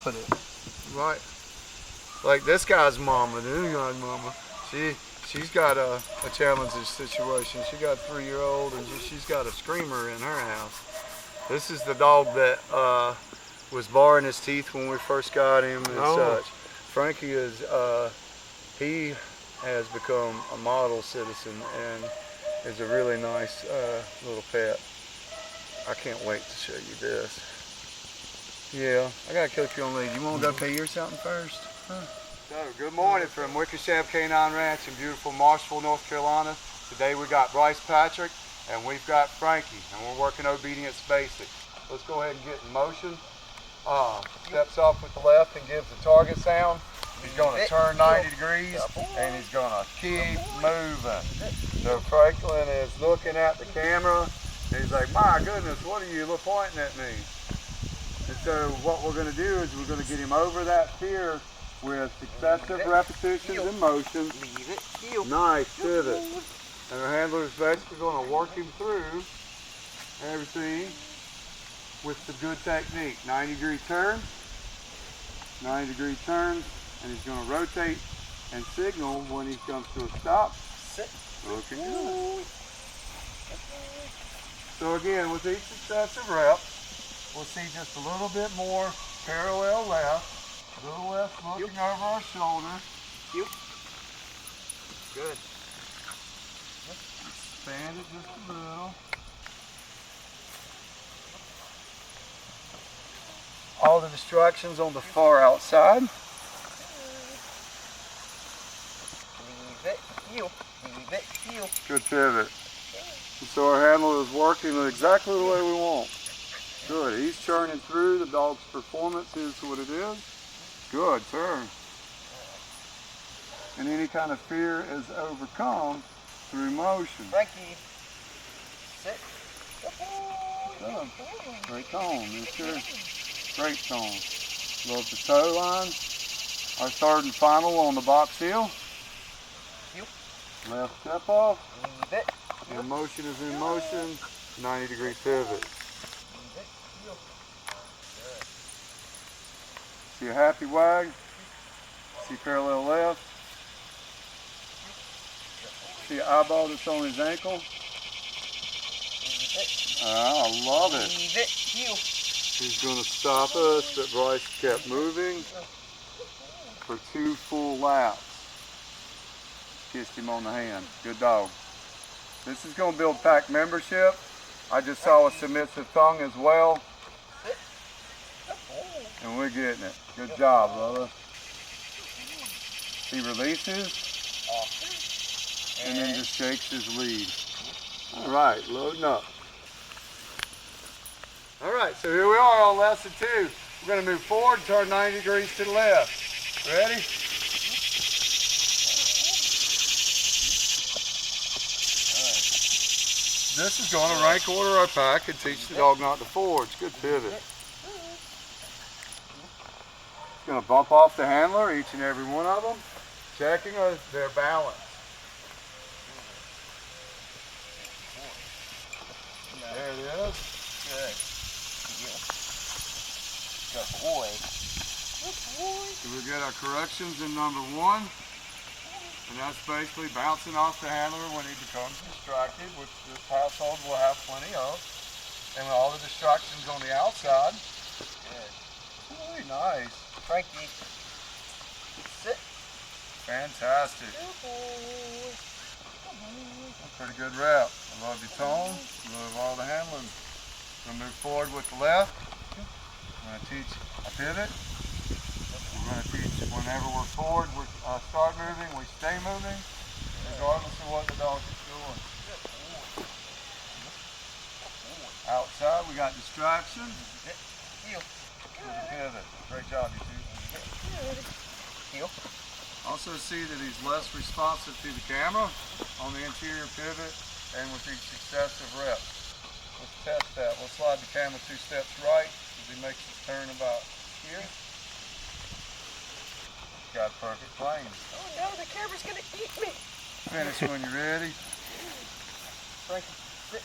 Put it right. Like this guy's mama, this guy's mama. She's got a challenging situation. She got a 3-year-old and she's got a screamer in her house. This is the dog that was barring his teeth when we first got him and such. Frankie is he has become a model citizen and is a really nice little pet. I can't wait to show you this. Yeah, I gotta coach you on lead. You wanna go pay your something first? Huh? So, good morning from Wickersham Canine Ranch in beautiful Marshville, North Carolina. Today we got Bryce Patrick and we've got Frankie, and we're working obedience basic. Let's go ahead and get in motion. Steps off with the left and gives the target sound. He's gonna turn 90 degrees and he's gonna keep moving. So Franklin is looking at the camera and he's like, my goodness, what are you pointing at me? And so what we're going to do is we're going to get him over that fear with successive repetitions and motions. Nice pivot. And our handler is basically going to work him through everything with the good technique. 90-degree turn, 90-degree turn, and he's going to rotate and signal when he comes to a stop. Looking good. So again, with each successive rep, we'll see just a little bit more parallel left, a little less looking over our shoulder. Good. Expand it just a little. All the distractions on the far outside. Good pivot. And so our handler is working exactly the way we want. Good, he's churning through. The dog's performance is what it is. Good, turn. And any kind of fear is overcome through motion. Frankie, sit. Good. Great tone, yes sir. Great tone. Love the toe line. Our third and final on the box heel. Left step off. And motion is in motion. 90-degree pivot. See a happy wag. See parallel left. See an eyeball that's on his ankle. I love it. He's going to stop us, but Bryce kept moving for 2 full laps. Kissed him on the hand. Good dog. This is going to build pack membership. I just saw a submissive tongue as well. And we're getting it. Good job, brother. He releases and then just shakes his lead. All right, loading up. All right, so here we are on lesson 2. We're going to move forward, turn 90 degrees to the left. Ready? This is going to rank order our pack and teach the dog not to forge. Good pivot. Going to bump off the handler, each and every one of them, checking their balance. There it is. Good. Good boy. Good boy. So we get our corrections in number 1, and that's basically bouncing off the handler when he becomes distracted, which this household will have plenty of, and all the distractions on the outside. Good. Really nice. Frankie, sit. Fantastic. Pretty good rep. I love your tone. I love all the handling. We're going to move forward with the left. We're going to teach a pivot. We're going to teach whenever we're forward, we start moving, we stay moving, regardless of what the dog is doing. Outside, we got distraction. With a pivot. Great job, you two. Also see that he's less responsive to the camera on the interior pivot and with each successive rep. Let's test that. We'll slide the camera 2 steps right as he makes his turn about here. Got perfect plane. Oh no, the camera's gonna eat me. Finish when you're ready. Frankie, sit.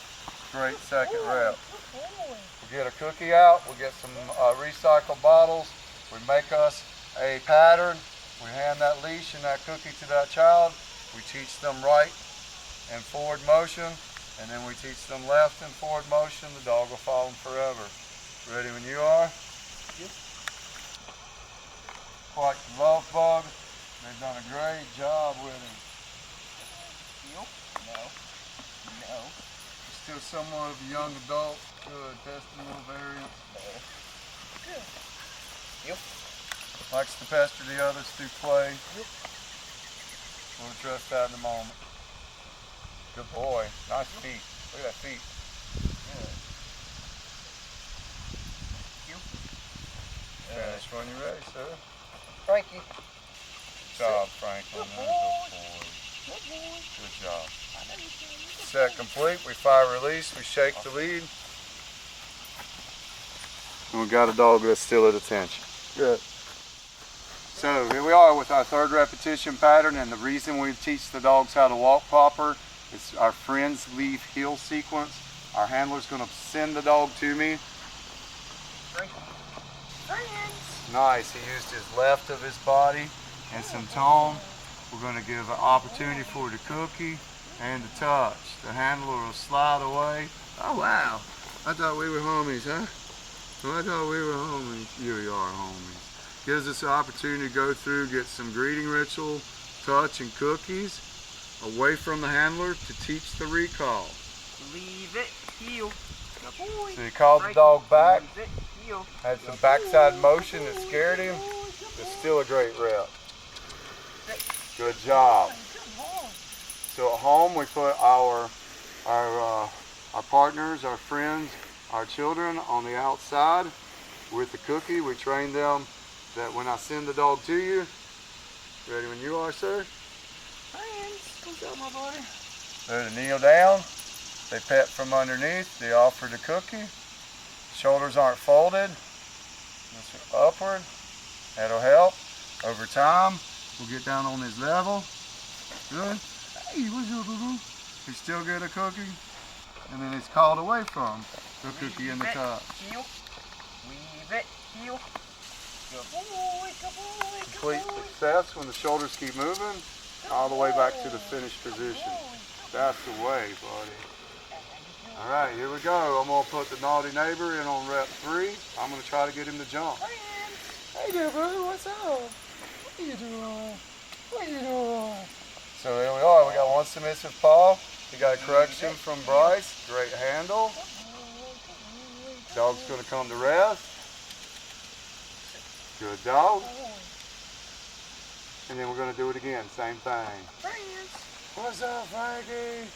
Great second rep. We'll get a cookie out. We'll get some recycled bottles We make us a pattern. We hand that leash and that cookie to that child. We teach them right and forward motion, and then we teach them left and forward motion. The dog will follow them forever. Ready when you are? Yep. Quite the love bug. They've done a great job with him. Yep. No. No. Still somewhat of a young adult. Good. Testing little variants. Good. Yep. Likes to pester the others through play. Yep. We'll address that in a moment. Good boy. Nice feet. Look at that feet. Good. Yep. Finish when you're ready, sir. Frankie. Good job, Franklin. Good Good boy. boy. Good boy. Good job. I know you can. Set complete. We fire release. We shake the lead. And we got a dog that's still at attention. Good. So here we are with our third repetition pattern, and the reason we teach the dogs how to walk proper is our friends leave heel sequence. Our handler's going to send the dog to me. Frankie. Friends. Nice. He used his left of his body and some tone. We're going to give an opportunity for the cookie and the touch. The handler will slide away. Oh wow. I thought we were homies, huh? I thought we were homies. You are homies. Gives us an opportunity to go through, get some greeting ritual, touch, and cookies away from the handler to teach the recall. Leave it. Heel. Good boy. So he called the dog back, Leave it. Heel. had some backside motion that scared him. It's still a great rep. Good job. Good boy. So at home we put our partners, our friends, our children on the outside with the cookie. We train them that when I send the dog to you, ready when you are, sir? Friends. What's up, my buddy? They're to kneel down. They pet from underneath. They offer the cookie. Shoulders aren't folded. This are upward. That'll help. Over time, we'll get down on his level. Good. Hey, what's up, boo-boo? You still get a cookie? And then it's called away from the cookie in the top. Heel. Leave it. Heel. Good boy. Good boy. Complete success when the shoulders keep moving all the way back to the finished position. That's the way, buddy. All right, here we go. I'm gonna put the naughty neighbor in on rep 3. I'm gonna try to get him to jump. Hey there, boo. What's up? What are you doing? What are you doing? So there we are. We got one submissive paw. We got a correction from Bryce. Great handle. Dog's gonna come to rest. Good dog. And then we're gonna do it again. Same thing. Friends. What's up, Frankie?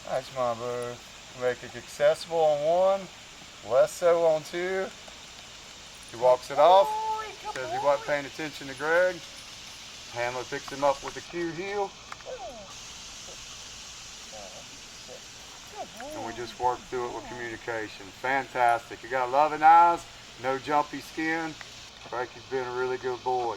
That's my bird. Make it accessible on 1, less so on 2. He walks it off. Says he wasn't paying attention to Greg. Handler picks him up with the cue heel. And we just work through it with communication. Fantastic. You got loving eyes, no jumpy skin. Frankie's been a really good boy.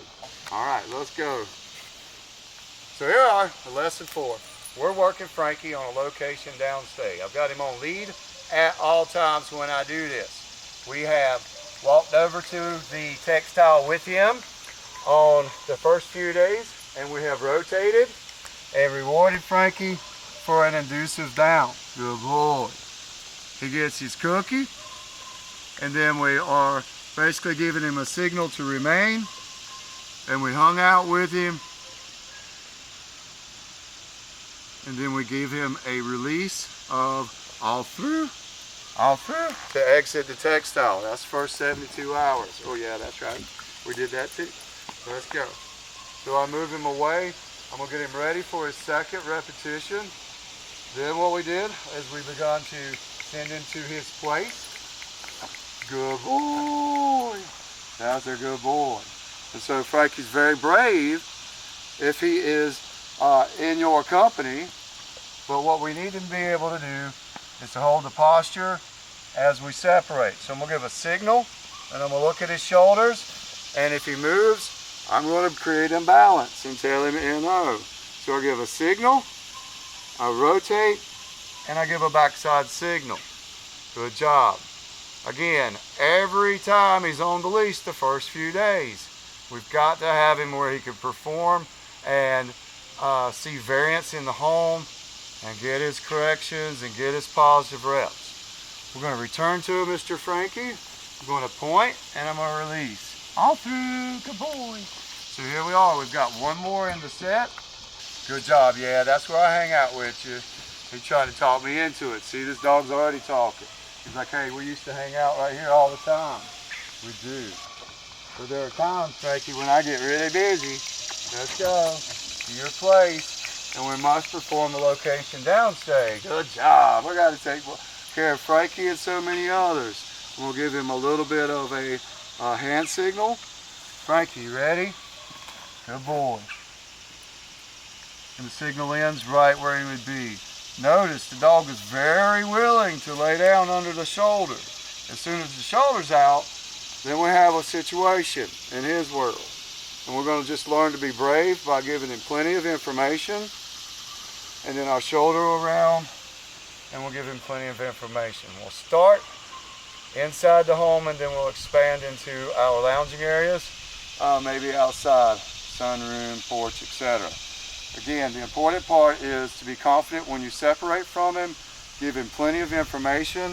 All right, let's go. So here are lesson 4. We're working Frankie on a location downstay. I've got him on lead at all times when I do this. We have walked over to the textile with him on the first few days, and we have rotated and rewarded Frankie for an inducive down. Good boy. He gets his cookie, and then we are basically giving him a signal to remain, and we hung out with him, and then we gave him a release of all through to exit the textile. That's the first 72 hours. Oh yeah, that's right. We did that too. Let's go. So I move him away. I'm gonna get him ready for his second repetition. Then what we did is we begun to send him to his place. Good boy. That's a good boy. And so Frankie's very brave if he is in your company, but what we need him to be able to do is to hold the posture as we separate. So I'm going to give a signal, and I'm going to look at his shoulders, and if he moves, I'm going to create imbalance and tell him NO. So I give a signal, I rotate, and I give a backside signal. Good job. Again, every time he's on the leash the first few days, we've got to have him where he can perform and see variance in the home and get his corrections and get his positive reps. We're going to return to it, Mr. Frankie. I'm going to point and I'm going to release. All through, good boy. So here we are. We've got one more in the set. Good job. Yeah, that's where I hang out with you. He tried to talk me into it. See, this dog's already talking. He's like, hey, we used to hang out right here all the time. We do. But there are times, Frankie, when I get really busy. Let's go to your place, and we must perform the location downstay. Good job. We got to take care of Frankie and so many others. We'll give him a little bit of a hand signal. Frankie, you ready? Good boy. And the signal ends right where he would be. Notice the dog is very willing to lay down under the shoulder. As soon as the shoulder's out, then we have a situation in his world. And we're going to just learn to be brave by giving him plenty of information. And then our shoulder around, and we'll give him plenty of information. We'll start inside the home, and then we'll expand into our lounging areas, maybe outside, sunroom, porch, etc. Again, the important part is to be confident when you separate from him, give him plenty of information,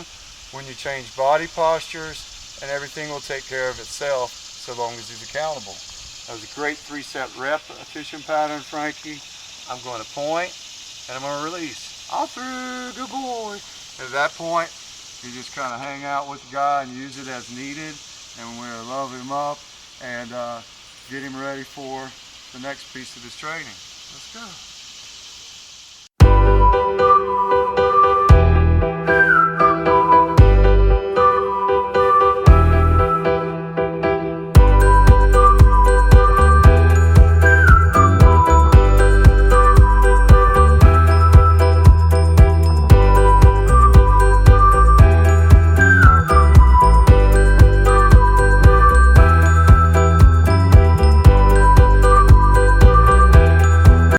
when you change body postures, and everything will take care of itself so long as he's accountable. That was a great 3-set repetition pattern, Frankie. I'm going to point, and I'm going to release. All through, good boy. At that point, you just kind of hang out with the guy and use it as needed, and we'll love him up and get him ready for the next piece of his training. Let's go.